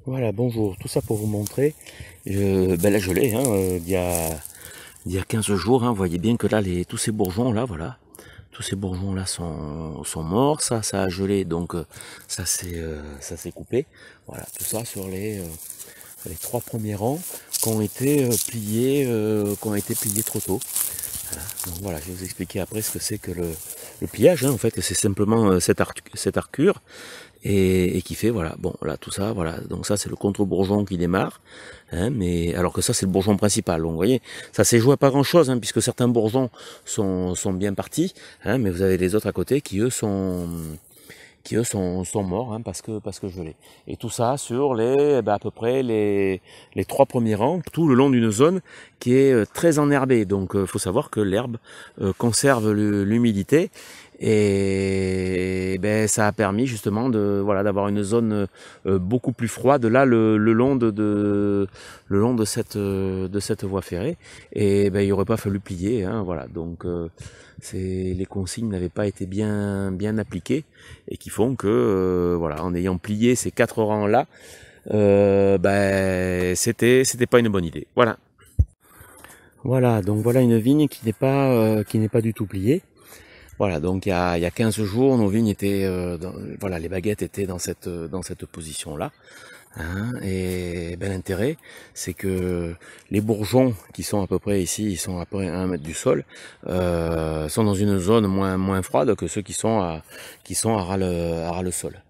Voilà, bonjour, tout ça pour vous montrer, la gelée, hein, il y a 15 jours, hein, vous voyez bien que là, tous ces bourgeons là, voilà, tous ces bourgeons là sont morts, ça a gelé, donc ça s'est coupé, voilà, tout ça sur les trois premiers rangs qui ont été pliés trop tôt. Voilà. Donc voilà, je vais vous expliquer après ce que c'est que le pliage, hein, en fait, c'est simplement cette arcure et qui fait, voilà, bon, là, tout ça, voilà, donc ça, c'est le contre-bourgeon qui démarre, hein, mais alors que ça, c'est le bourgeon principal. Donc, vous voyez, ça s'est joué à pas grand-chose, hein, puisque certains bourgeons sont bien partis, hein, mais vous avez les autres à côté qui eux sont morts, hein, parce que gelés. Et tout ça sur à peu près les trois premiers rangs, tout le long d'une zone qui est très enherbée. Donc il faut savoir que l'herbe conserve l'humidité et ça a permis justement d'avoir une zone beaucoup plus froide là le long de cette voie ferrée, et il aurait pas fallu plier, hein, voilà. Donc les consignes n'avaient pas été bien appliquées et qui font que voilà, en ayant plié ces quatre rangs là, c'était pas une bonne idée. Voilà. Voilà, donc voilà une vigne qui n'est pas du tout pliée. Voilà, donc il y a 15 jours, nos vignes étaient, voilà, les baguettes étaient dans cette position-là. Hein, et ben, l'intérêt, c'est que les bourgeons qui sont à peu près ici, ils sont à peu près à 1 mètre du sol, sont dans une zone moins froide que ceux qui sont à ras le sol.